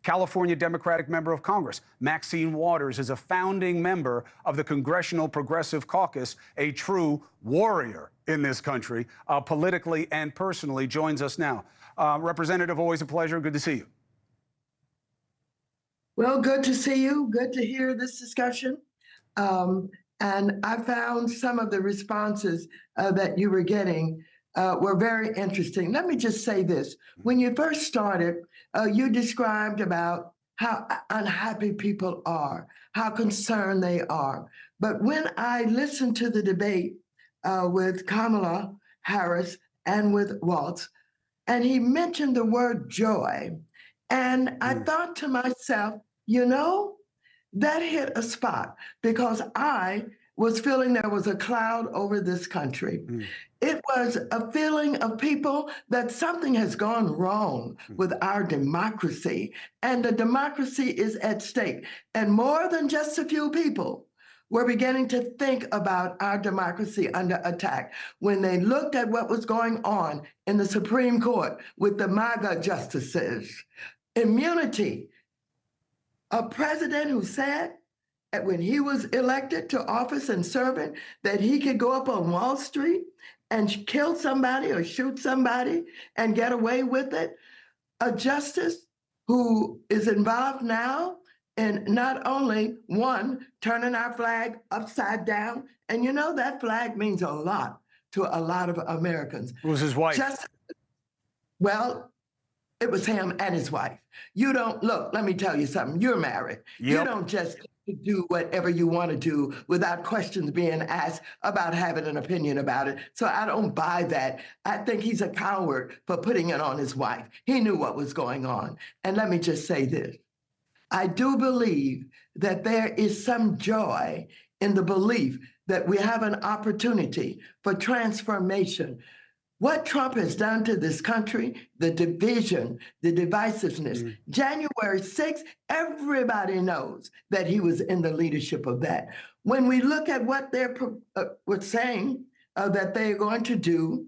California Democratic Member of Congress. Maxine Waters is a founding member of the Congressional Progressive Caucus, a true warrior in this country, politically and personally, joins us now. Representative, always a pleasure. Good to see you. Well, good to see you. Good to hear this discussion. And I found some of the responses that you were getting were very interesting. Let me just say this. When you first started, you described about how unhappy people are, how concerned they are. But when I listened to the debate with Kamala Harris and with Walz, and he mentioned the word joy, and I thought to myself, you know, that hit a spot because I was feeling there was a cloud over this country. It was a feeling of people that something has gone wrong with our democracy, and the democracy is at stake. And more than just a few people were beginning to think about our democracy under attack when they looked at what was going on in the Supreme Court with the MAGA justices. Immunity. A president who said that when he was elected to office and serving, that he could go up on Wall Street and kill somebody or shoot somebody and get away with it. A justice who is involved now in not only, one, turning our flag upside down, and you know that flag means a lot to a lot of Americans. It was his wife. Well, it was him and his wife. You don't, look, let me tell you something. You're married. Yep. You don't just do whatever you want to do without questions being asked about having an opinion about it. So I don't buy that. I think he's a coward for putting it on his wife. He knew what was going on. And let me just say this. I do believe that there is some joy in the belief that we have an opportunity for transformation. What Trump has done to this country, the division, the divisiveness, January 6th, everybody knows that he was in the leadership of that. When we look at what they're saying that they're going to do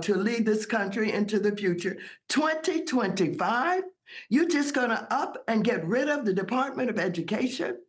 to lead this country into the future, 2025, you're just going to up and get rid of the Department of Education?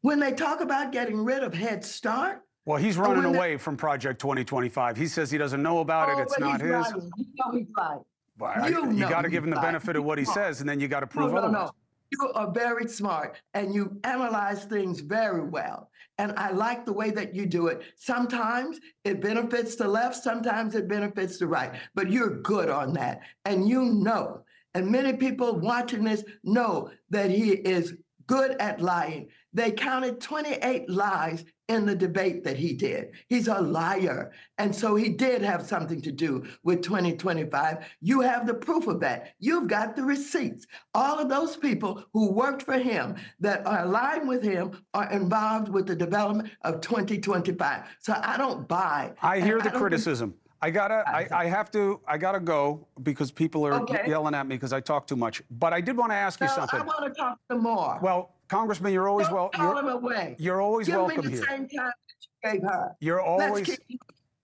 When they talk about getting rid of Head Start? Well, he's running away from Project 2025. He says he doesn't know about it. It's not his. Lying. You know he's lying. Well, you got to give him the benefit of what he says, and then you got to prove otherwise. No. You are very smart, and you analyze things very well. And I like the way that you do it. Sometimes it benefits the left, sometimes it benefits the right. But you're good on that. And you know, and many people watching this know that he is good at lying. They counted 28 lies in the debate that he did. He's a liar. And so he did have something to do with 2025. You have the proof of that. You've got the receipts. All of those people who worked for him that are aligned with him are involved with the development of 2025. So I don't buy. I hear the criticism. I gotta go because people are yelling at me because I talk too much. But I did want to ask you something. I want to talk some more. Well, Congressman, you're always You're always welcome here. Give me the same time that you gave her.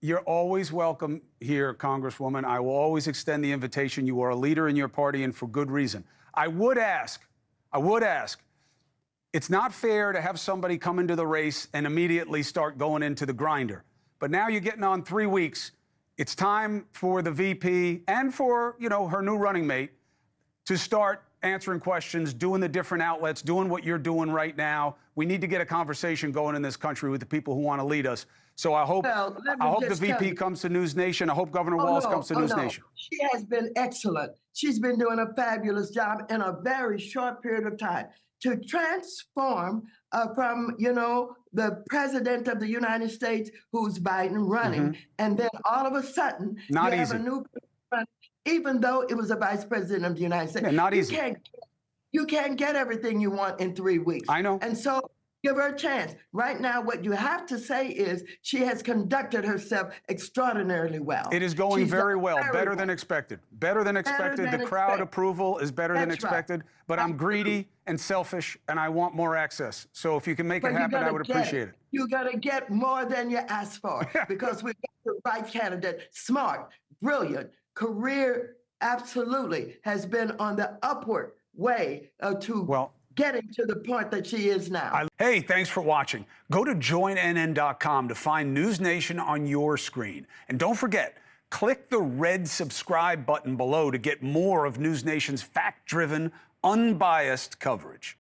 You're always welcome here, Congresswoman. I will always extend the invitation. You are a leader in your party, and for good reason. I would ask. It's not fair to have somebody come into the race and immediately start going into the grinder. But now you're getting on 3 weeks. It's time for the VP and for, her new running mate to start answering questions, doing the different outlets, doing what you're doing right now. We need to get a conversation going in this country with the people who want to lead us. So I hope the VP comes to NewsNation. I hope Governor Walz comes to NewsNation. She has been excellent. She's been doing a fabulous job in a very short period of time to transform from, the president of the United States, who's Biden running, and then all of a sudden, not you easy. have a new president, even though it was a vice president of the United States. Yeah, not easy. You can't get everything you want in 3 weeks. I know. And so give her a chance. Right now, what you have to say is she has conducted herself extraordinarily well. It is going very well, better than expected. Better than expected. The crowd approval is better than expected. But I'm greedy and selfish, and I want more access. So if you can make it happen, I would appreciate it. You're going to get more than you asked for because we've got the right candidate, smart, brilliant, career absolutely has been on the upward way to getting to the point that she is now. Hey, thanks for watching. Go to joinnn.com to find NewsNation on your screen. And don't forget, click the red subscribe button below to get more of NewsNation's fact-driven, unbiased coverage.